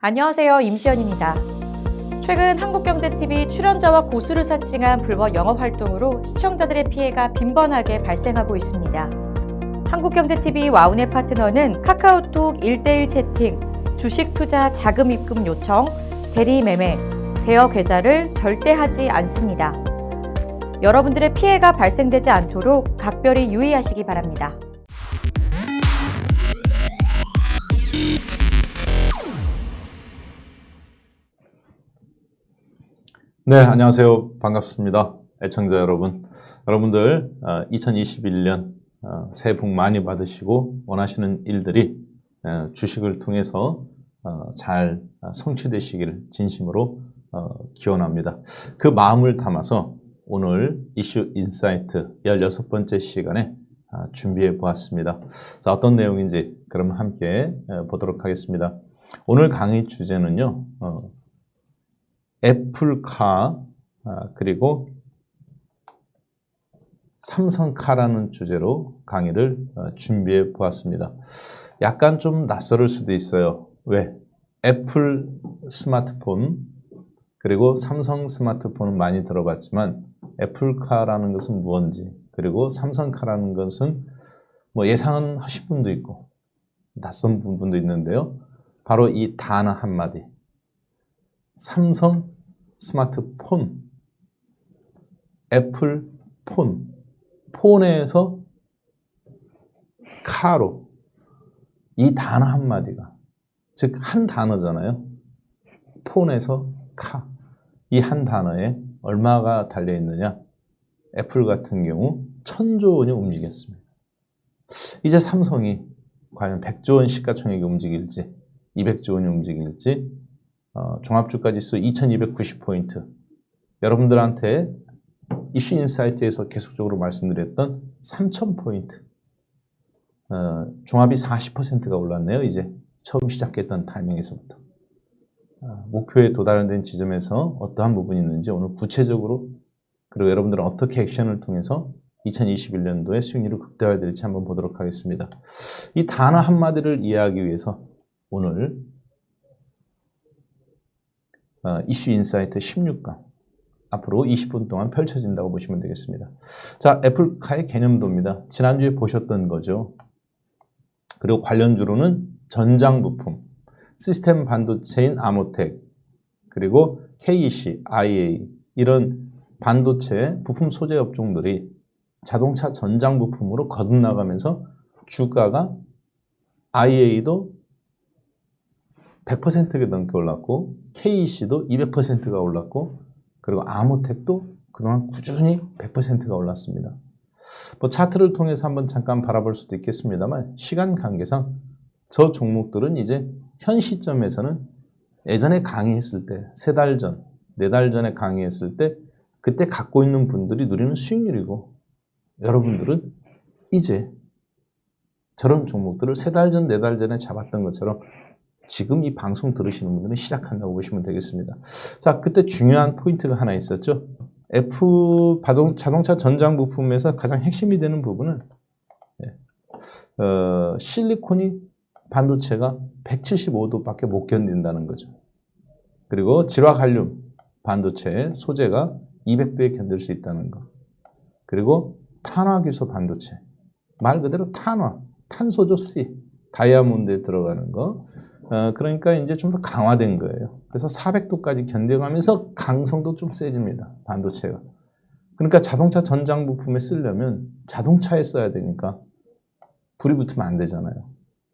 안녕하세요. 임시연입니다. 최근 한국경제TV 출연자와 고수를 사칭한 불법 영업 활동으로 시청자들의 피해가 빈번하게 발생하고 있습니다. 한국경제TV 와우넷 파트너는 카카오톡 1:1 채팅, 주식 투자 자금 입금 요청, 대리 매매, 대여 계좌를 절대 하지 않습니다. 여러분들의 피해가 발생되지 않도록 각별히 유의하시기 바랍니다. 네, 안녕하세요. 반갑습니다. 애청자 여러분. 여러분들 2021년 새해 복 많이 받으시고 원하시는 일들이 주식을 통해서 잘 성취되시기를 진심으로 기원합니다. 그 마음을 담아서 오늘 이슈 인사이트 16번째 시간에 준비해 보았습니다. 자, 어떤 내용인지 그럼 함께 보도록 하겠습니다. 오늘 강의 주제는요. 애플카 그리고 삼성카라는 주제로 강의를 준비해 보았습니다. 약간 좀 낯설을 수도 있어요. 왜? 애플 스마트폰 그리고 삼성 스마트폰은 많이 들어봤지만 애플카라는 것은 무엇인지 그리고 삼성카라는 것은 뭐 예상은 하신 분도 있고 낯선 분도 있는데요. 바로 이 단어 한마디. 삼성 스마트폰, 애플 폰, 폰에서 카로 이 단어 한마디가 즉 한 단어잖아요. 폰에서 카 이 한 단어에 얼마가 달려있느냐. 애플 같은 경우 1000조 원이 움직였습니다. 이제 삼성이 과연 100조 원 시가총액이 움직일지 200조 원이 움직일지 종합주가지수 2290포인트. 여러분들한테 이슈 인사이트에서 계속적으로 말씀드렸던 3000포인트. 종합이 40%가 올랐네요. 이제 처음 시작했던 타이밍에서부터. 목표에 도달된 지점에서 어떠한 부분이 있는지 오늘 구체적으로 그리고 여러분들은 어떻게 액션을 통해서 2021년도에 수익률을 극대화될지 한번 보도록 하겠습니다. 이 단어 한마디를 이해하기 위해서 오늘 이슈 인사이트 16강 앞으로 20분 동안 펼쳐진다고 보시면 되겠습니다. 자, 애플카의 개념도입니다. 지난주에 보셨던 거죠. 그리고 관련주로는 전장 부품, 시스템 반도체인 아모텍, 그리고 KEC, IA 이런 반도체 부품 소재 업종들이 자동차 전장 부품으로 거듭나가면서 주가가 IA도 100%가 넘게 올랐고 KEC도 200%가 올랐고 그리고 아모텍도 그동안 꾸준히 100%가 올랐습니다. 뭐 차트를 통해서 한번 잠깐 바라볼 수도 있겠습니다만 시간 관계상 저 종목들은 이제 현 시점에서는 예전에 강의했을 때 3달 전, 4달 전에 강의했을 때 그때 갖고 있는 분들이 누리는 수익률이고 여러분들은 이제 저런 종목들을 3달 전, 4달 전에 잡았던 것처럼 지금 이 방송 들으시는 분들은 시작한다고 보시면 되겠습니다. 자, 그때 중요한 포인트가 하나 있었죠. 자동차 전장 부품에서 가장 핵심이 되는 부분은 실리콘이 반도체가 175도밖에 못 견딘다는 거죠. 그리고 질화갈륨 반도체 소재가 200도에 견딜 수 있다는 거. 그리고 탄화기소 반도체 말 그대로 탄화, 탄소죠 C, 다이아몬드에 들어가는 거. 그러니까 이제 좀 더 강화된 거예요. 그래서 400도까지 견뎌가면서 강성도 좀 세집니다. 반도체가. 그러니까 자동차 전장 부품에 쓰려면 자동차에 써야 되니까 불이 붙으면 안 되잖아요.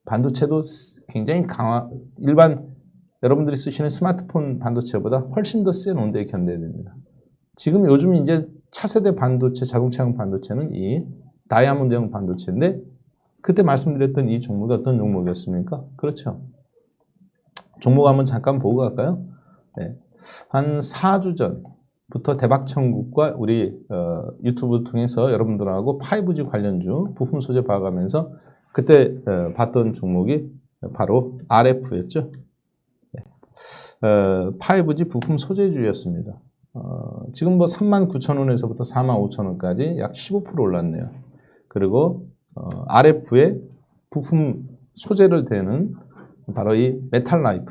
반도체도 굉장히 일반 여러분들이 쓰시는 스마트폰 반도체보다 훨씬 더 센 온도에 견뎌야 됩니다. 지금 요즘 이제 차세대 반도체, 자동차용 반도체는 이 다이아몬드형 반도체인데 그때 말씀드렸던 이 종목이 어떤 종목이었습니까? 그렇죠. 종목 한번 잠깐 보고 갈까요? 네. 한 4주 전부터 대박천국과 우리 유튜브 통해서 여러분들하고 5G 관련주 부품 소재 봐가면서 그때 봤던 종목이 바로 RF였죠. 네. 5G 부품 소재주였습니다. 지금 뭐 39,000원에서부터 45,000원까지 약 15% 올랐네요. 그리고 RF의 부품 소재를 대는 바로 이 메탈라이프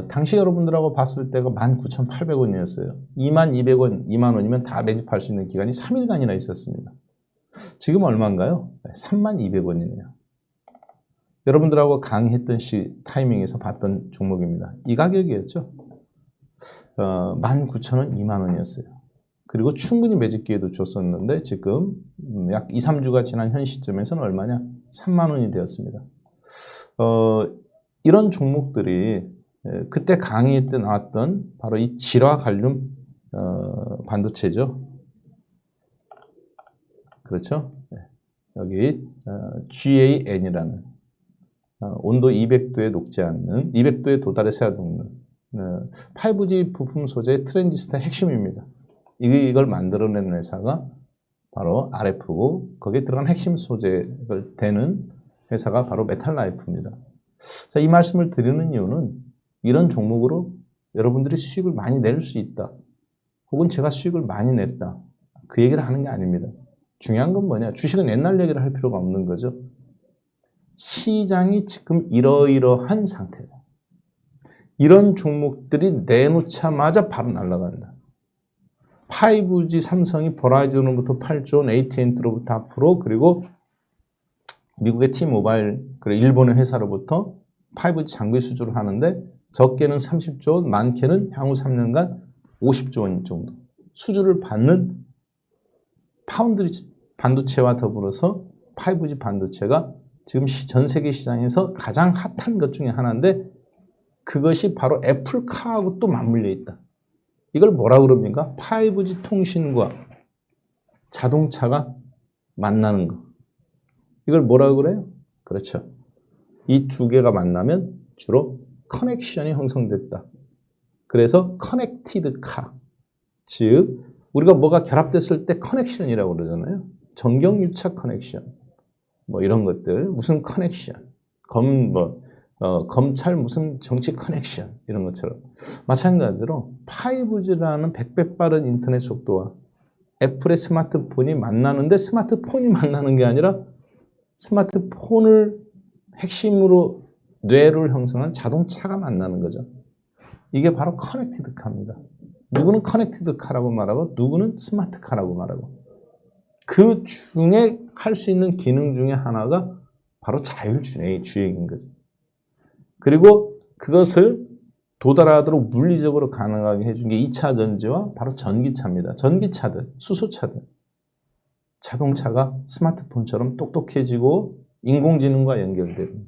당시 여러분들하고 봤을 때가 19,800원이었어요. 22,200원, 20,000원이면 다 매집할 수 있는 기간이 3일간이나 있었습니다. 지금 얼마인가요? 32,200원이네요. 여러분들하고 강의했던 타이밍에서 봤던 종목입니다. 이 가격이었죠. 19,000원, 20,000원이었어요. 그리고 충분히 매집 기회도 줬었는데 지금 약 2, 3주가 지난 현 시점에서는 얼마냐? 30,000원이 되었습니다. 이런 종목들이 그때 강의 때 나왔던 바로 이 질화 갈륨 반도체죠. 그렇죠? 여기 GAN이라는 온도 200도에 녹지 않는 200도에 도달해서야 녹는 5G 부품 소재 트랜지스터 핵심입니다. 이걸 만들어낸 회사가 바로 RF고 거기에 들어간 핵심 소재를 대는 회사가 바로 메탈라이프입니다. 자, 이 말씀을 드리는 이유는 이런 종목으로 여러분들이 수익을 많이 낼 수 있다. 혹은 제가 수익을 많이 냈다. 그 얘기를 하는 게 아닙니다. 중요한 건 뭐냐? 주식은 옛날 얘기를 할 필요가 없는 거죠. 시장이 지금 이러이러한 상태다. 이런 종목들이 내놓자마자 바로 날아간다. 5G 삼성이 버라이즌으로부터 8조 원, AT&T로부터 앞으로 그리고 미국의 T-모바일 그리고 일본의 회사로부터 5G 장비 수주를 하는데 적게는 30조 원, 많게는 향후 3년간 50조 원 정도 수주를 받는 파운드리 반도체와 더불어서 5G 반도체가 지금 전 세계 시장에서 가장 핫한 것 중에 하나인데 그것이 바로 애플카하고 또 맞물려 있다. 이걸 뭐라 그럽니까? 5G 통신과 자동차가 만나는 거. 이걸 뭐라 그래요? 그렇죠. 이 두 개가 만나면 주로 커넥션이 형성됐다. 그래서 커넥티드 카. 즉 우리가 뭐가 결합됐을 때 커넥션이라고 그러잖아요. 전경유착 커넥션. 뭐 이런 것들. 무슨 커넥션. 검찰 무슨 정치 커넥션. 이런 것처럼. 마찬가지로 5G라는 100배 빠른 인터넷 속도와 애플의 스마트폰이 만나는데 스마트폰이 만나는 게 아니라 스마트폰을 핵심으로 뇌를 형성한 자동차가 만나는 거죠. 이게 바로 커넥티드 카입니다. 누구는 커넥티드 카라고 말하고 누구는 스마트 카라고 말하고 그 중에 할 수 있는 기능 중에 하나가 바로 자율주행인 거죠. 그리고 그것을 도달하도록 물리적으로 가능하게 해준 게 2차 전지와 바로 전기차입니다. 전기차들, 수소차들. 자동차가 스마트폰처럼 똑똑해지고 인공지능과 연결되는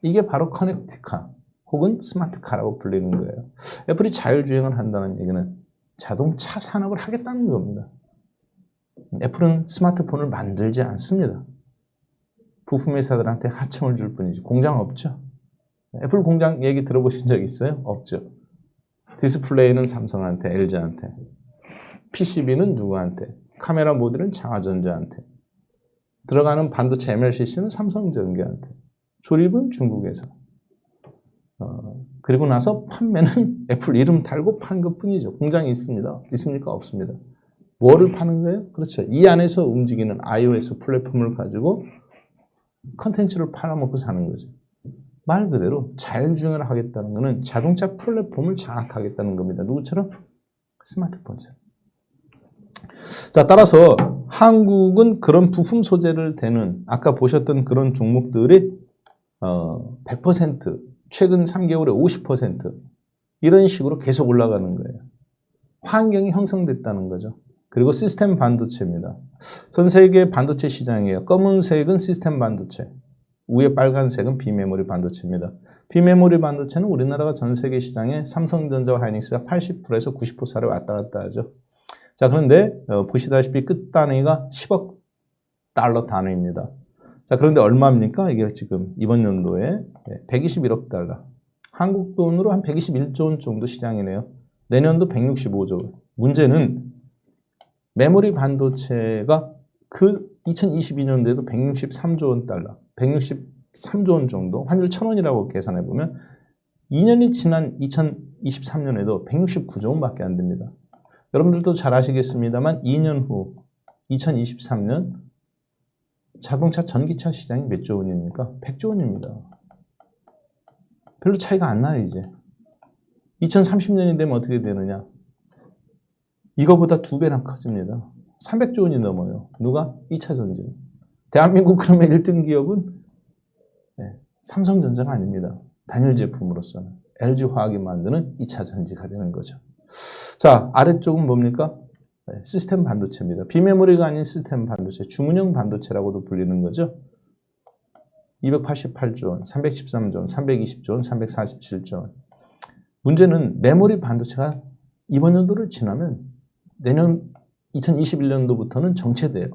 이게 바로 커넥티카 혹은 스마트카라고 불리는 거예요. 애플이 자율주행을 한다는 얘기는 자동차 산업을 하겠다는 겁니다. 애플은 스마트폰을 만들지 않습니다. 부품 회사들한테 하청을 줄 뿐이지 공장 없죠. 애플 공장 얘기 들어보신 적 있어요? 없죠. 디스플레이는 삼성한테, LG한테, PCB는 누구한테, 카메라 모듈은 장하전자한테, 들어가는 반도체 MLCC는 삼성전기한테, 조립은 중국에서. 그리고 나서 판매는 애플 이름 달고 판 것뿐이죠. 공장이 있습니다. 있습니까? 없습니다. 뭐를 파는 거예요? 그렇죠. 이 안에서 움직이는 iOS 플랫폼을 가지고 컨텐츠를 팔아먹고 사는 거죠. 말 그대로 자율주행을 하겠다는 것은 자동차 플랫폼을 장악하겠다는 겁니다. 누구처럼? 스마트폰처럼. 자, 따라서 한국은 그런 부품 소재를 대는 아까 보셨던 그런 종목들이 100% 최근 3개월에 50% 이런 식으로 계속 올라가는 거예요. 환경이 형성됐다는 거죠. 그리고 시스템 반도체입니다. 전 세계 반도체 시장이에요. 검은색은 시스템 반도체, 위에 빨간색은 비메모리 반도체입니다. 비메모리 반도체는 우리나라가 전 세계 시장에 삼성전자와 하이닉스가 80%에서 90% 사이를 왔다 갔다 하죠. 자, 그런데 보시다시피 끝 단위가 10억 달러 단위입니다. 자, 그런데 얼마입니까? 이게 지금 이번 연도에 121억 달러. 한국 돈으로 한 121조 원 정도 시장이네요. 내년도 165조 원. 문제는 메모리 반도체가 그 2022년도에도 163조 원 달러, 163조 원 정도, 환율 1,000원이라고 계산해보면 2년이 지난 2023년에도 169조 원밖에 안 됩니다. 여러분들도 잘 아시겠습니다만 2년 후 2023년 자동차 전기차 시장이 몇 조 원입니까? 100조 원입니다. 별로 차이가 안 나요, 이제. 2030년이 되면 어떻게 되느냐? 이거보다 2배나 커집니다. 300조 원이 넘어요. 누가? 2차 전지. 대한민국 그러면 1등 기업은 삼성전자가 아닙니다. 단일 제품으로서는 LG화학이 만드는 2차 전지가 되는 거죠. 자, 아래쪽은 뭡니까? 시스템 반도체입니다. 비메모리가 아닌 시스템 반도체, 주문형 반도체라고도 불리는 거죠. 288조 원, 313조 원, 320조 원, 347조 원. 문제는 메모리 반도체가 이번 연도를 지나면 내년 2021년도부터는 정체돼요.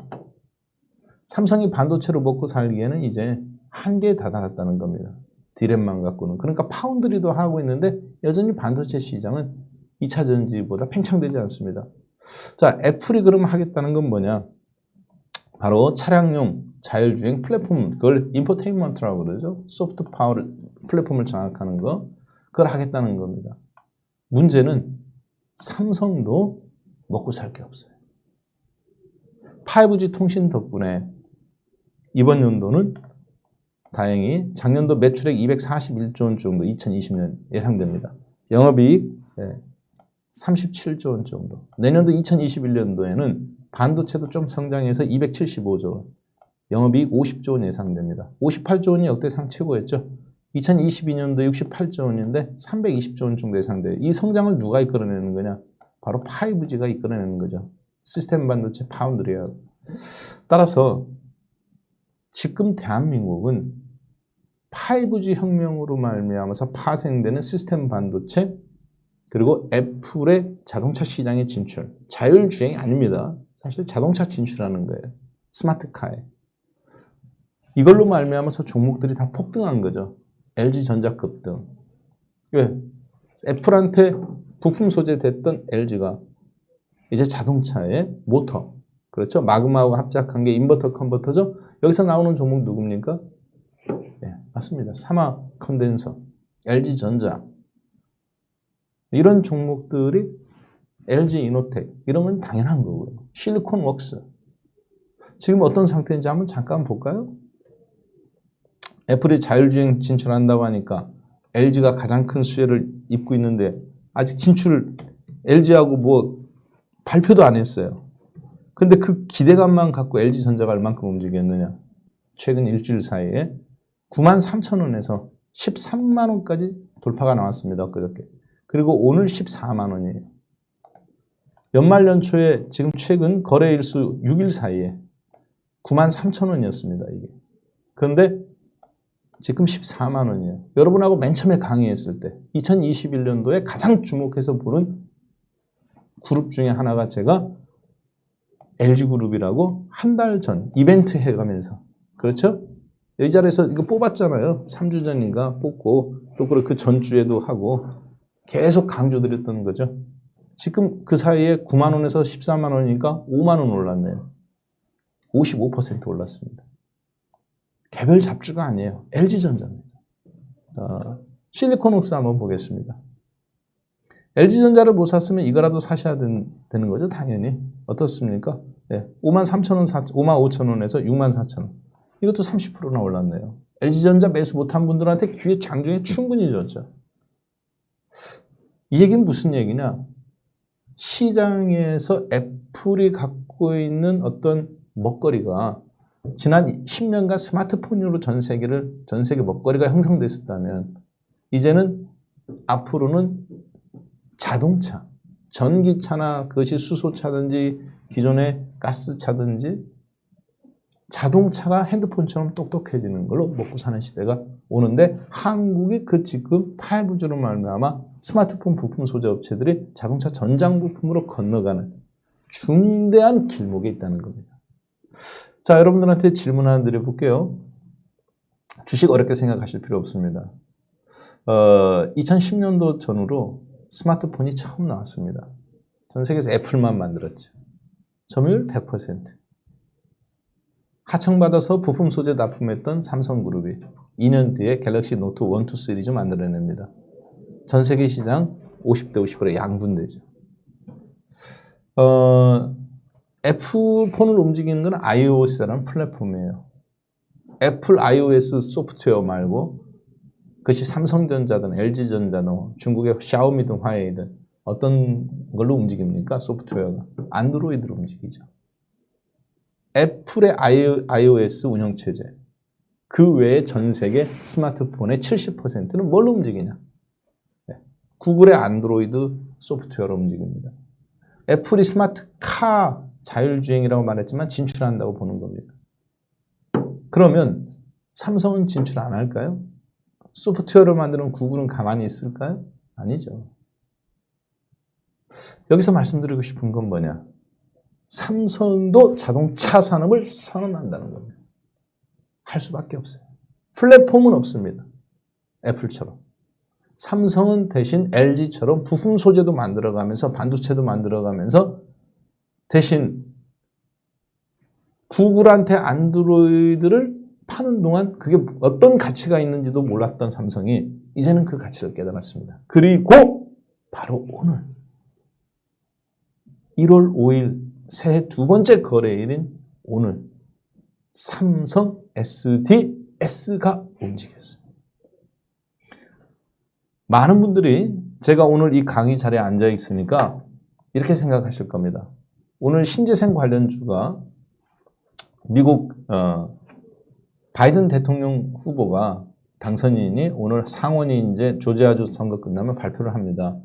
삼성이 반도체로 먹고 살기에는 이제 한계에 다다랐다는 겁니다. 디램만 갖고는. 그러니까 파운드리도 하고 있는데 여전히 반도체 시장은 2차 전지보다 팽창되지 않습니다. 자, 애플이 그럼 하겠다는 건 뭐냐? 바로 차량용 자율주행 플랫폼, 그걸 인포테인먼트라고 그러죠. 소프트 파워 플랫폼을 장악하는 거, 그걸 하겠다는 겁니다. 문제는 삼성도 먹고 살 게 없어요. 5G 통신 덕분에 이번 연도는 다행히 작년도 매출액 241조 원 정도 2020년 예상됩니다. 영업이익 37조 원 정도. 내년도 2021년도에는 반도체도 좀 성장해서 275조 원. 영업이익 50조 원 예상됩니다. 58조 원이 역대상 최고였죠. 2022년도 68조 원인데 320조 원 정도 예상돼요. 이 성장을 누가 이끌어내는 거냐? 바로 5G가 이끌어내는 거죠. 시스템 반도체 파운드리하고. 따라서 지금 대한민국은 5G 혁명으로 말미암아서 파생되는 시스템 반도체 그리고 애플의 자동차 시장의 진출. 자율주행이 아닙니다. 사실 자동차 진출하는 거예요. 스마트카에. 이걸로 말미암아서 종목들이 다 폭등한 거죠. LG전자 급등. 왜? 애플한테 부품 소재됐던 LG가 이제 자동차의 모터. 그렇죠? 마그마하고 합작한 게 인버터 컨버터죠? 여기서 나오는 종목 누굽니까? 네, 맞습니다. 사마 컨덴서, LG전자. 이런 종목들이 LG 이노텍, 이런 건 당연한 거고요. 실리콘웍스. 지금 어떤 상태인지 한번 잠깐 볼까요? 애플이 자율주행 진출한다고 하니까 LG가 가장 큰 수혜를 입고 있는데 아직 진출 LG하고 뭐 발표도 안 했어요. 근데 그 기대감만 갖고 LG전자가 얼만큼 움직였느냐. 최근 일주일 사이에 93,000원에서 13만 원까지 돌파가 나왔습니다. 엊그저께. 그리고 오늘 14만 원이에요. 연말 연초에 지금 최근 거래일수 6일 사이에 93,000원이었습니다. 이게. 그런데 지금 14만 원이에요. 여러분하고 맨 처음에 강의했을 때 2021년도에 가장 주목해서 보는 그룹 중에 하나가 제가 LG그룹이라고 한 달 전 이벤트 해가면서 그렇죠? 이 자리에서 이거 뽑았잖아요. 3주 전인가 뽑고 또 그 전주에도 하고 계속 강조드렸던 거죠. 지금 그 사이에 9만 원에서 14만 원이니까 5만 원 올랐네요. 55% 올랐습니다. 개별 잡주가 아니에요. LG전자입니다. 실리콘웍스 한번 보겠습니다. LG전자를 못 샀으면 이거라도 사셔야 되는 거죠. 당연히. 어떻습니까? 네, 53,000원, 55,000원에서 64,000원. 이것도 30%나 올랐네요. LG전자 매수 못한 분들한테 기회 장중에 충분히 줬죠. 이 얘기는 무슨 얘기냐? 시장에서 애플이 갖고 있는 어떤 먹거리가 지난 10년간 스마트폰으로 전 세계 먹거리가 형성됐었다면 이제는 앞으로는 자동차, 전기차나 그것이 수소차든지 기존의 가스차든지 자동차가 핸드폰처럼 똑똑해지는 걸로 먹고 사는 시대가 오는데 한국이 그 지금 5G로 말미암아 스마트폰 부품 소재 업체들이 자동차 전장 부품으로 건너가는 중대한 길목에 있다는 겁니다. 자, 여러분들한테 질문 하나 드려볼게요. 주식 어렵게 생각하실 필요 없습니다. 2010년도 전후로 스마트폰이 처음 나왔습니다. 전 세계에서 애플만 만들었죠. 점유율 100%. 하청받아서 부품 소재 납품했던 삼성그룹이 2년 뒤에 갤럭시 노트 1, 2 시리즈 만들어냅니다. 전 세계 시장 50대 50으로 양분되죠. 애플 폰을 움직이는 건 iOS라는 플랫폼이에요. 애플 iOS 소프트웨어 말고 그것이 삼성전자든 LG전자든 중국의 샤오미든 화웨이든 어떤 걸로 움직입니까? 소프트웨어가 안드로이드로 움직이죠. 애플의 iOS 운영체제, 그 외에 전 세계 스마트폰의 70%는 뭘로 움직이냐? 구글의 안드로이드 소프트웨어로 움직입니다. 애플이 스마트카 자율주행이라고 말했지만 진출한다고 보는 겁니다. 그러면 삼성은 진출 안 할까요? 소프트웨어를 만드는 구글은 가만히 있을까요? 아니죠. 여기서 말씀드리고 싶은 건 뭐냐? 삼성도 자동차 산업을 선언한다는 겁니다. 할 수밖에 없어요. 플랫폼은 없습니다. 애플처럼. 삼성은 대신 LG처럼 부품 소재도 만들어가면서 반도체도 만들어가면서 대신 구글한테 안드로이드를 파는 동안 그게 어떤 가치가 있는지도 몰랐던 삼성이 이제는 그 가치를 깨달았습니다. 그리고 바로 오늘 1월 5일 새해 두 번째 거래일인 오늘 삼성 SDS가 움직였습니다. 많은 분들이 제가 오늘 이 강의 자리에 앉아 있으니까 이렇게 생각하실 겁니다. 오늘 신재생 관련주가 미국 바이든 대통령 후보가 당선인이 오늘 상원이 이제 조지아주 선거 끝나면 발표를 합니다.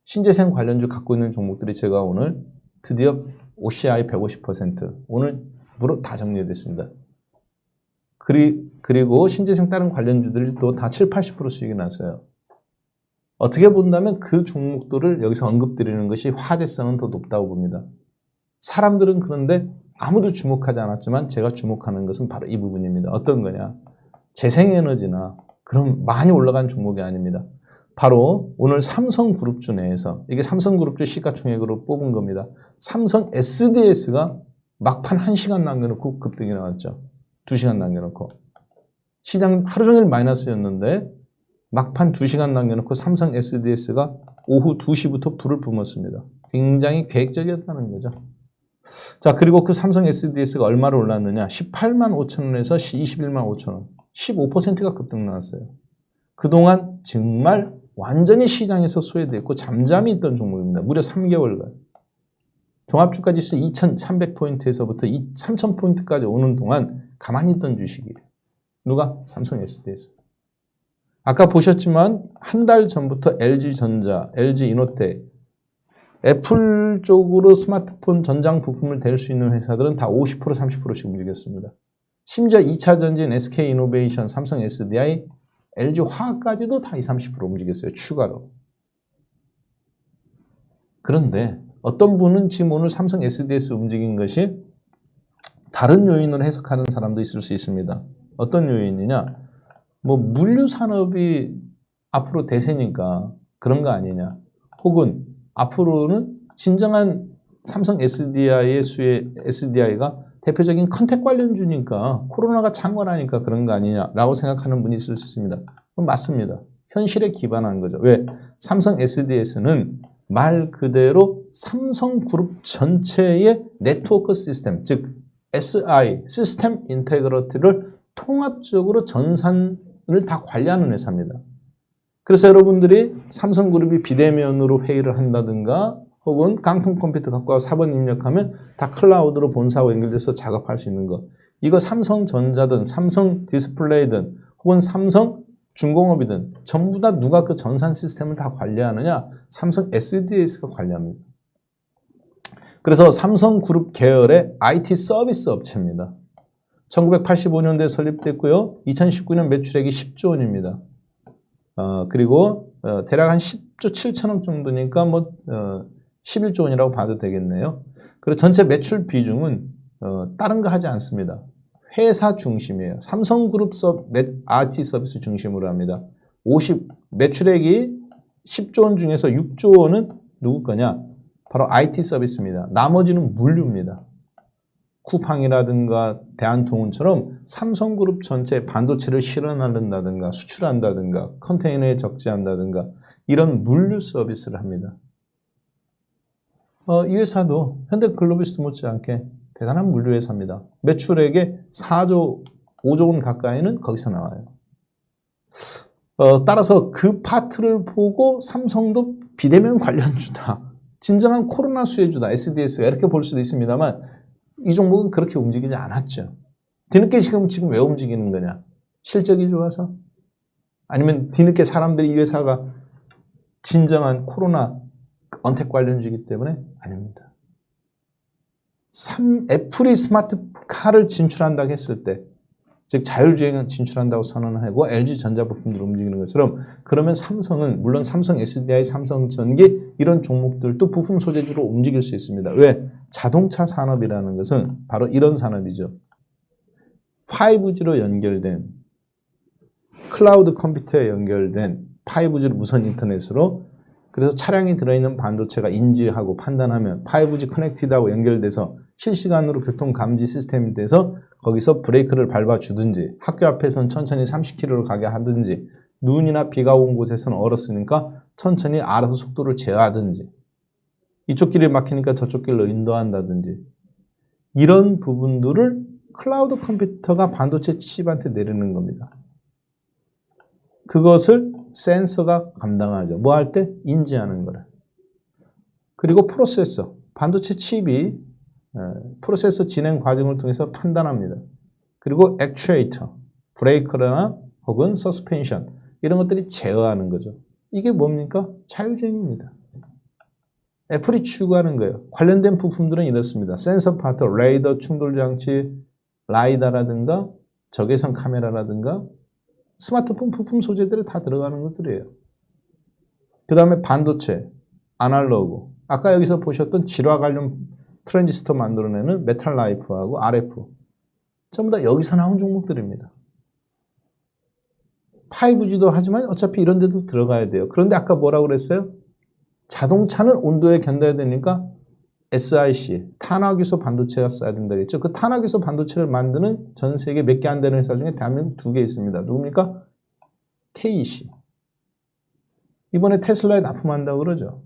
신재생 관련주 갖고 있는 종목들이 제가 오늘 드디어 OCI 150% 오늘부로 다 정리됐습니다. 그리고 신재생 다른 관련주들이 또 다 7-80% 수익이 났어요. 어떻게 본다면 그 종목들을 여기서 언급드리는 것이 화제성은 더 높다고 봅니다. 사람들은 그런데 아무도 주목하지 않았지만 제가 주목하는 것은 바로 이 부분입니다. 어떤 거냐? 재생에너지나 그런 많이 올라간 종목이 아닙니다. 바로 오늘 삼성그룹주 내에서 이게 삼성그룹주 시가총액으로 뽑은 겁니다. 삼성 SDS가 막판 1시간 남겨놓고 급등이 나왔죠. 2시간 남겨놓고. 시장 하루 종일 마이너스였는데 막판 2시간 남겨놓고 삼성 SDS가 오후 2시부터 불을 뿜었습니다. 굉장히 계획적이었다는 거죠. 자, 그리고 그 삼성 SDS가 얼마로 올랐느냐? 18만 5천 원에서 21만 5천 원. 15%가 급등 나왔어요. 그동안 정말 완전히 시장에서 소외됐고 잠잠히 있던 종목입니다. 무려 3개월간. 종합주가지수 2,300포인트에서부터 3,000포인트까지 오는 동안 가만히 있던 주식이에요. 누가? 삼성 SDS. 아까 보셨지만 한 달 전부터 LG전자, LG이노텍, 애플 쪽으로 스마트폰 전장 부품을 댈 수 있는 회사들은 다 50%, 30%씩 움직였습니다. 심지어 2차 전지인 SK이노베이션, 삼성 SDI, LG화학까지도 다 20, 30% 움직였어요. 추가로. 그런데 어떤 분은 지금 오늘 삼성 SDS 움직인 것이 다른 요인으로 해석하는 사람도 있을 수 있습니다. 어떤 요인이냐? 뭐 물류 산업이 앞으로 대세니까 그런 거 아니냐? 혹은 앞으로는 진정한 삼성 SDI의 SDI가 대표적인 컨택 관련주니까 코로나가 창궐하니까 그런 거 아니냐라고 생각하는 분이 있을 수 있습니다. 그건 맞습니다. 현실에 기반한 거죠. 왜? 삼성 SDS는 말 그대로 삼성그룹 전체의 네트워크 시스템, 즉 SI, 시스템 인테그리티를 통합적으로 전산을 다 관리하는 회사입니다. 그래서 여러분들이 삼성그룹이 비대면으로 회의를 한다든가 혹은 깡통 컴퓨터 갖고 와서 사본 입력하면 다 클라우드로 본사하고 연결돼서 작업할 수 있는 거. 이거 삼성전자든 삼성 디스플레이든 혹은 삼성 중공업이든 전부 다 누가 그 전산 시스템을 다 관리하느냐? 삼성 SDS가 관리합니다. 그래서 삼성그룹 계열의 IT 서비스 업체입니다. 1985년도에 설립됐고요. 2019년 매출액이 10조 원입니다. 그리고 대략 한 10조 7천억 정도니까 11조 원이라고 봐도 되겠네요. 그리고 전체 매출 비중은 다른 거 하지 않습니다. 회사 중심이에요. 삼성그룹 IT 서비스 중심으로 합니다. 매출액이 10조 원 중에서 6조 원은 누구 거냐? 바로 IT 서비스입니다. 나머지는 물류입니다. 쿠팡이라든가 대한통운처럼 삼성그룹 전체 반도체를 실어나른다든가 수출한다든가 컨테이너에 적재한다든가 이런 물류 서비스를 합니다. 이 회사도 현대글로비스 못지않게 대단한 물류 회사입니다. 매출액의 4조, 5조 원 가까이는 거기서 나와요. 따라서 그 파트를 보고 삼성도 비대면 관련주다. 진정한 코로나 수혜주다. SDS가 이렇게 볼 수도 있습니다만 이 종목은 그렇게 움직이지 않았죠. 뒤늦게 지금 왜 움직이는 거냐? 실적이 좋아서? 아니면 뒤늦게 사람들이 이 회사가 진정한 코로나 언택 관련주이기 때문에? 아닙니다. 애플이 스마트카를 진출한다고 했을 때, 즉 자율주행을 진출한다고 선언하고 LG전자 부품들 움직이는 것처럼, 그러면 삼성은 물론 삼성 SDI, 삼성전기 이런 종목들도 부품 소재주로 움직일 수 있습니다. 왜? 자동차 산업이라는 것은 바로 이런 산업이죠. 5G로 연결된, 클라우드 컴퓨터에 연결된 5G 무선 인터넷으로, 그래서 차량이 들어있는 반도체가 인지하고 판단하면 5G 커넥티드하고 연결돼서 실시간으로 교통 감지 시스템이 돼서 거기서 브레이크를 밟아주든지, 학교 앞에서는 천천히 30km로 가게 하든지, 눈이나 비가 온 곳에서는 얼었으니까 천천히 알아서 속도를 제어하든지, 이쪽 길이 막히니까 저쪽 길로 인도한다든지, 이런 부분들을 클라우드 컴퓨터가 반도체 칩한테 내리는 겁니다. 그것을 센서가 감당하죠. 뭐 할 때? 인지하는 거를. 그리고 프로세서, 반도체 칩이 프로세서 진행 과정을 통해서 판단합니다. 그리고 액추에이터, 브레이커나 혹은 서스펜션, 이런 것들이 제어하는 거죠. 이게 뭡니까? 자율주행입니다. 애플이 추구하는 거예요. 관련된 부품들은 이렇습니다. 센서 파트, 레이더, 충돌장치, 라이다라든가 적외선 카메라라든가 스마트폰 부품 소재들이 다 들어가는 것들이에요. 그 다음에 반도체, 아날로그, 아까 여기서 보셨던 질화 관련 트랜지스터 만들어내는 메탈 라이프하고 RF, 전부 다 여기서 나온 종목들입니다. 5G도 하지만 어차피 이런 데도 들어가야 돼요. 그런데 아까 뭐라고 그랬어요? 자동차는 온도에 견뎌야 되니까 SiC, 탄화기소 반도체가 써야 된다 그랬죠. 그 탄화기소 반도체를 만드는 전 세계 몇 개 안 되는 회사 중에 대한민국 2개 있습니다. 누굽니까? KEC. 이번에 테슬라에 납품한다고 그러죠.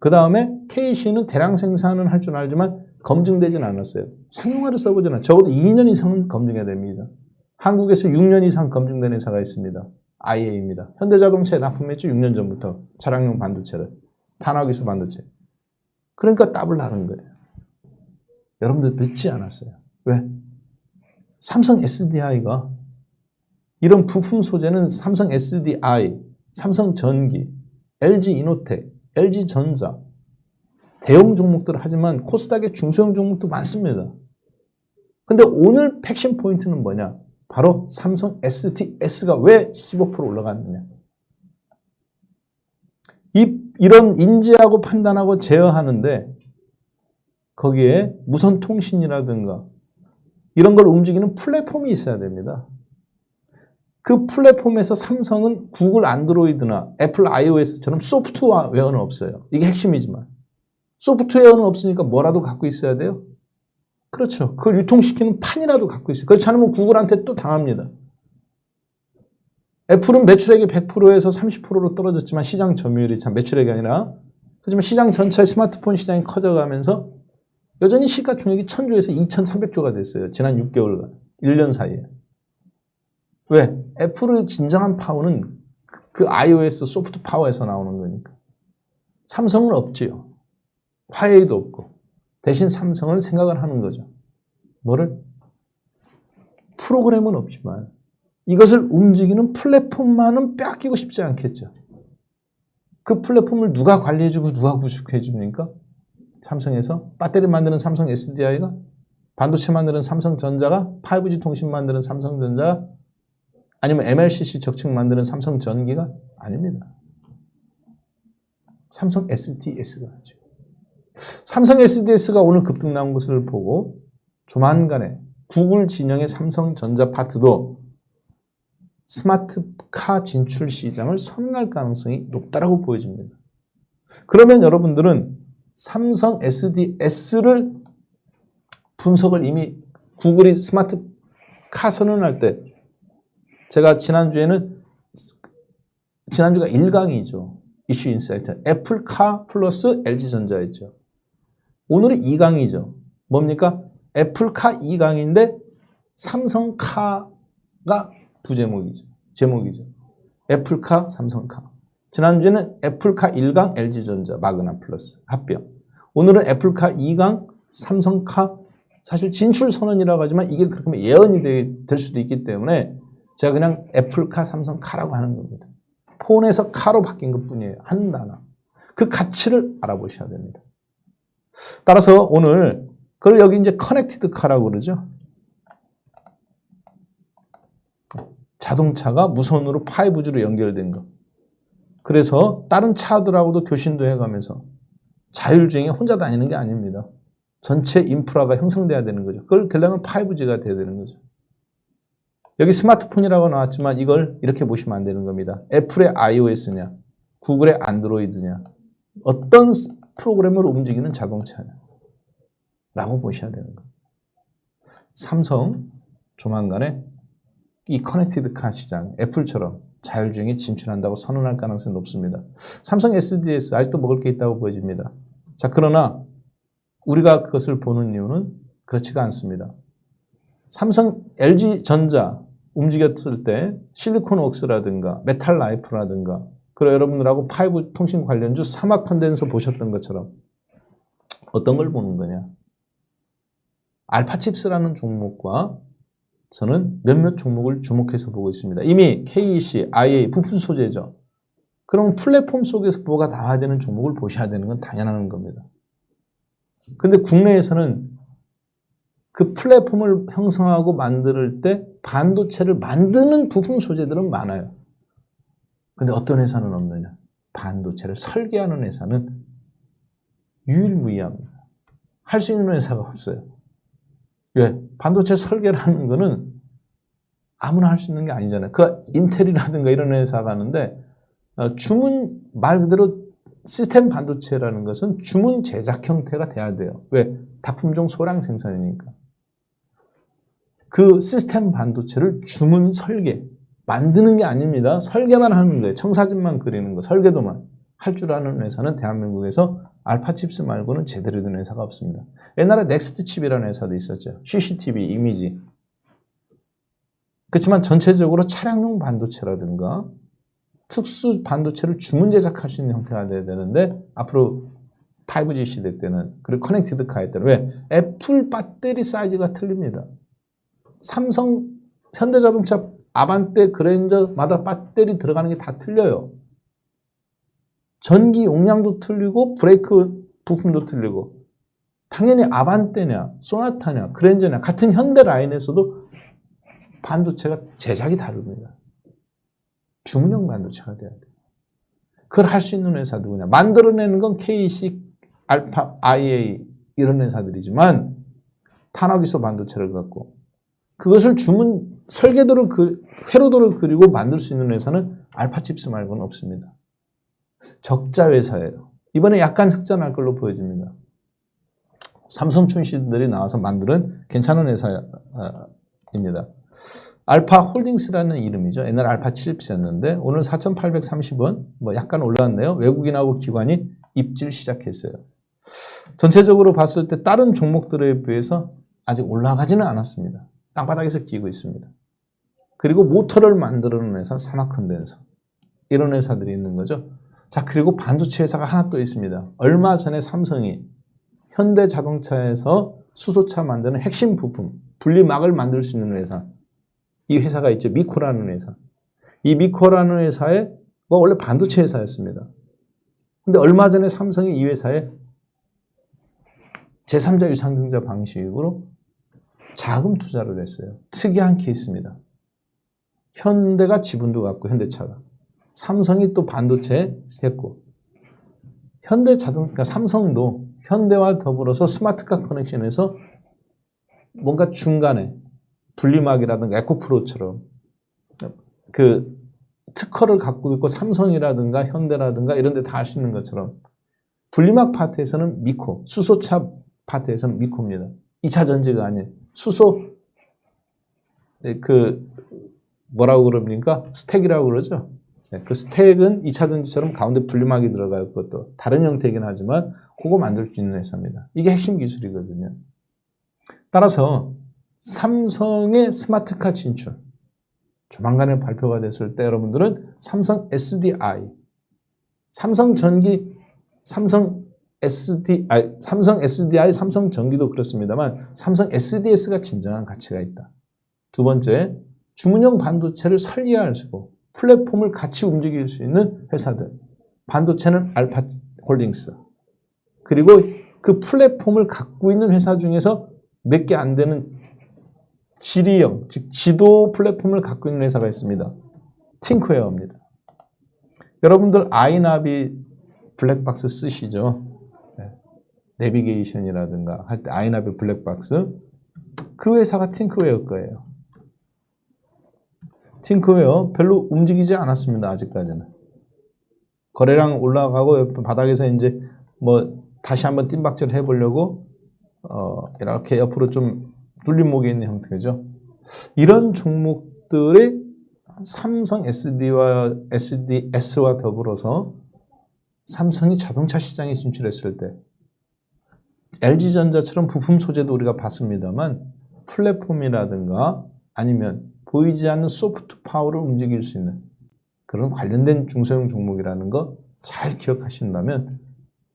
그 다음에 KEC는 대량 생산은 할 줄 알지만 검증되진 않았어요. 상용화를 써보진 않아요. 적어도 2년 이상은 검증해야 됩니다. 한국에서 6년 이상 검증된 회사가 있습니다. IA입니다. 현대자동차에 납품했죠. 6년 전부터 차량용 반도체를. 탄화기소 반도체. 그러니까 더블 하는 거예요. 여러분들 늦지 않았어요. 왜? 삼성 SDI가 이런 부품 소재는 삼성 SDI, 삼성전기, LG이노텍, LG전자 대형 종목들 하지만 코스닥의 중소형 종목도 많습니다. 근데 오늘 핵심 포인트는 뭐냐? 바로 삼성 SDS가 왜 15% 올라갔느냐? 이런 인지하고 판단하고 제어하는데 거기에 무선 통신이라든가 이런 걸 움직이는 플랫폼이 있어야 됩니다. 그 플랫폼에서 삼성은 구글 안드로이드나 애플 iOS처럼 소프트웨어는 없어요. 이게 핵심이지만. 소프트웨어는 없으니까 뭐라도 갖고 있어야 돼요? 그렇죠. 그걸 유통시키는 판이라도 갖고 있어요. 그렇지 않으면 구글한테 또 당합니다. 애플은 매출액이 100%에서 30%로 떨어졌지만 시장 점유율이 참 매출액이 아니라, 하지만 시장 전체의 스마트폰 시장이 커져가면서 여전히 시가총액이 1000조에서 2300조가 됐어요. 지난 6개월간, 1년 사이에. 왜? 애플의 진정한 파워는 그 iOS 소프트 파워에서 나오는 거니까. 삼성은 없지요. 화웨이도 없고. 대신 삼성은 생각을 하는 거죠. 뭐를? 프로그램은 없지만 이것을 움직이는 플랫폼만은 빼앗기고 싶지 않겠죠. 그 플랫폼을 누가 관리해주고 누가 구축해줍니까? 삼성에서. 배터리 만드는 삼성 SDI가, 반도체 만드는 삼성전자가, 5G 통신 만드는 삼성전자가, 아니면 MLCC 적층 만드는 삼성전기가? 아닙니다. 삼성 SDS가 하죠. 삼성 SDS가 오늘 급등 나온 것을 보고 조만간에 구글 진영의 삼성전자 파트도 스마트카 진출 시장을 선언할 가능성이 높다라고 보여집니다. 그러면 여러분들은 삼성 SDS를 분석을 이미 구글이 스마트카 선언할 때, 제가 지난주가 1강이죠. 이슈 인사이트. 애플카 플러스 LG전자였죠. 오늘은 2강이죠. 뭡니까? 애플카 2강인데 삼성카가 부제목이죠. 제목이죠. 애플카, 삼성카. 지난주에는 애플카 1강, LG전자, 마그나 플러스 합병. 오늘은 애플카 2강, 삼성카. 사실 진출 선언이라고 하지만 이게 그렇게 예언이 될 수도 있기 때문에 제가 그냥 애플카, 삼성카라고 하는 겁니다. 폰에서 카로 바뀐 것뿐이에요. 한 단어. 그 가치를 알아보셔야 됩니다. 따라서 오늘 그걸 여기 이제 커넥티드 카라고 그러죠. 자동차가 무선으로 5G로 연결된 거. 그래서 다른 차들하고도 교신도 해가면서 자율주행에 혼자 다니는 게 아닙니다. 전체 인프라가 형성돼야 되는 거죠. 그걸 되려면 5G가 돼야 되는 거죠. 여기 스마트폰이라고 나왔지만 이걸 이렇게 보시면 안 되는 겁니다. 애플의 iOS냐, 구글의 안드로이드냐, 어떤 프로그램으로 움직이는 자동차냐 라고 보셔야 되는 겁니다. 삼성 조만간에 이 커넥티드 카 시장, 애플처럼 자율주행에 진출한다고 선언할 가능성이 높습니다. 삼성 SDS 아직도 먹을 게 있다고 보여집니다. 자, 그러나 우리가 그것을 보는 이유는 그렇지가 않습니다. 삼성 LG전자 움직였을 때 실리콘웍스라든가 메탈라이프라든가 그리고 여러분들하고 5 통신 관련주 사막 컨덴서 보셨던 것처럼 어떤 걸 보는 거냐. 알파칩스라는 종목과 저는 몇몇 종목을 주목해서 보고 있습니다. 이미 KEC, IA 부품 소재죠. 그럼 플랫폼 속에서 뭐가 나와야 되는 종목을 보셔야 되는 건 당연한 겁니다. 근데 국내에서는 그 플랫폼을 형성하고 만들 때 반도체를 만드는 부품 소재들은 많아요. 근데 어떤 회사는 없느냐? 반도체를 설계하는 회사는 유일무이합니다. 할 수 있는 회사가 없어요. 왜? 반도체 설계라는 거는 아무나 할 수 있는 게 아니잖아요. 그 인텔이라든가 이런 회사가 하는데 주문 말 그대로 시스템 반도체라는 것은 주문 제작 형태가 돼야 돼요. 왜? 다품종 소량 생산이니까. 그 시스템 반도체를 주문 설계, 만드는 게 아닙니다. 설계만 하는 거예요. 청사진만 그리는 거, 설계도만 할 줄 아는 회사는 대한민국에서 알파칩스 말고는 제대로 된 회사가 없습니다. 옛날에 넥스트칩이라는 회사도 있었죠. CCTV, 이미지. 그렇지만 전체적으로 차량용 반도체라든가 특수 반도체를 주문 제작할 수 있는 형태가 돼야 되는데 앞으로 5G 시대 때는 그리고 커넥티드 카에 때는 왜? 애플 배터리 사이즈가 틀립니다. 삼성, 현대자동차, 아반떼, 그랜저마다 배터리 들어가는 게 다 틀려요. 전기 용량도 틀리고 브레이크 부품도 틀리고 당연히 아반떼냐, 소나타냐, 그랜저냐 같은 현대 라인에서도 반도체가 제작이 다릅니다. 주문형 반도체가 돼야 돼요. 그걸 할 수 있는 회사 누구냐? 만들어내는 건 KC, 알파, IA 이런 회사들이지만 탄화기소 반도체를 갖고 그것을 주문 설계도를 회로도를 그리고 만들 수 있는 회사는 알파칩스 말고는 없습니다. 적자 회사예요. 이번에 약간 흑자날 걸로 보여집니다. 삼성 출신들이 나와서 만드는 괜찮은 회사입니다. 알파홀딩스라는 이름이죠. 옛날 알파칩스였는데 오늘 4,830원 뭐 약간 올랐네요. 외국인하고 기관이 입질 시작했어요. 전체적으로 봤을 때 다른 종목들에 비해서 아직 올라가지는 않았습니다. 땅바닥에서 기고 있습니다. 그리고 모터를 만드는 회사 사마컨덴서 이런 회사들이 있는 거죠. 자, 그리고 반도체 회사가 하나 또 있습니다. 얼마 전에 삼성이 현대자동차에서 수소차 만드는 핵심 부품 분리막을 만들 수 있는 회사 이 회사가 있죠. 미코라는 회사. 이 미코라는 회사가 원래 반도체 회사였습니다. 근데 얼마 전에 삼성이 이 회사에 제3자 유상증자 방식으로 자금 투자를 했어요. 특이한 케이스입니다. 현대가 지분도 갖고 현대차가. 삼성이 또 반도체 했고 그러니까 삼성도 현대와 더불어서 스마트카 커넥션에서 뭔가 중간에 분리막이라든가 에코프로처럼 그 특허를 갖고 있고 삼성이라든가 현대라든가 이런 데 다 할 수 있는 것처럼 분리막 파트에서는 미코, 수소차 파트에서는 미코입니다. 2차 전지가 아니에요. 수소 뭐라고 그럽니까? 스택이라고 그러죠. 그 스택은 2차 전지처럼 가운데 분리막이 들어가요. 그것도 다른 형태이긴 하지만 그거 만들 수 있는 회사입니다. 이게 핵심 기술이거든요. 따라서 삼성의 스마트카 진출 조만간에 발표가 됐을 때 여러분들은 삼성 SDI, 삼성전기, 삼성 SDI, 삼성전기도 그렇습니다만 삼성 SDS가 진정한 가치가 있다. 두 번째, 주문형 반도체를 설계할 수 있고 플랫폼을 같이 움직일 수 있는 회사들. 반도체는 알파홀딩스. 그리고 그 플랫폼을 갖고 있는 회사 중에서 몇 개 안 되는 지리형, 즉 지도 플랫폼을 갖고 있는 회사가 있습니다. 팅크웨어입니다. 여러분들 아이나비 블랙박스 쓰시죠? 내비게이션이라든가 할 때 아이나비 블랙박스. 그 회사가 팅크웨어 거예요. 팅크웨어 별로 움직이지 않았습니다. 아직까지는. 거래량 올라가고 바닥에서 이제 뭐 다시 한번 뜀박질 해보려고 이렇게 옆으로 좀 뚫린 목에 있는 형태죠. 이런 종목들이 삼성 SDS와 더불어서 삼성이 자동차 시장에 진출했을 때 LG전자처럼 부품 소재도 우리가 봤습니다만 플랫폼이라든가 아니면 보이지 않는 소프트 파워를 움직일 수 있는 그런 관련된 중소형 종목이라는 거 잘 기억하신다면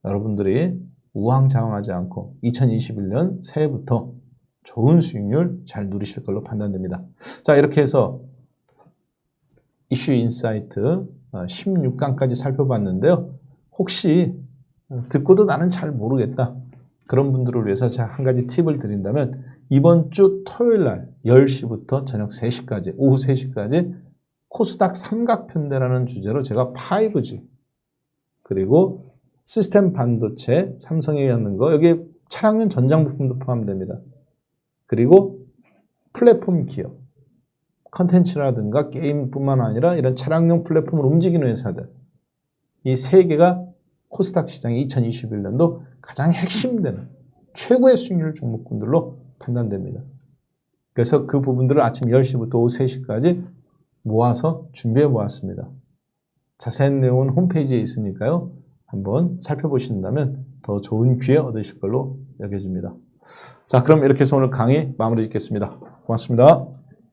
여러분들이 우왕좌왕하지 않고 2021년 새해부터 좋은 수익률 잘 누리실 걸로 판단됩니다. 자, 이렇게 해서 이슈 인사이트 16강까지 살펴봤는데요. 혹시 듣고도 나는 잘 모르겠다. 그런 분들을 위해서 제가 한 가지 팁을 드린다면 이번 주 토요일 날 10시부터 저녁 3시까지, 오후 3시까지 코스닥 삼각편대라는 주제로 제가 5G 그리고 시스템 반도체, 삼성에 있는 거, 여기에 차량용 전장 부품도 포함됩니다. 그리고 플랫폼 기업, 컨텐츠라든가 게임뿐만 아니라 이런 차량용 플랫폼을 움직이는 회사들, 이 세 개가 코스닥 시장의 2021년도 가장 핵심되는 최고의 수익률 종목군들로 판단됩니다. 그래서 그 부분들을 아침 10시부터 오후 3시까지 모아서 준비해 보았습니다. 자세한 내용은 홈페이지에 있으니까요. 한번 살펴보신다면 더 좋은 기회 얻으실 걸로 여겨집니다. 자, 그럼 이렇게 해서 오늘 강의 마무리 짓겠습니다. 고맙습니다.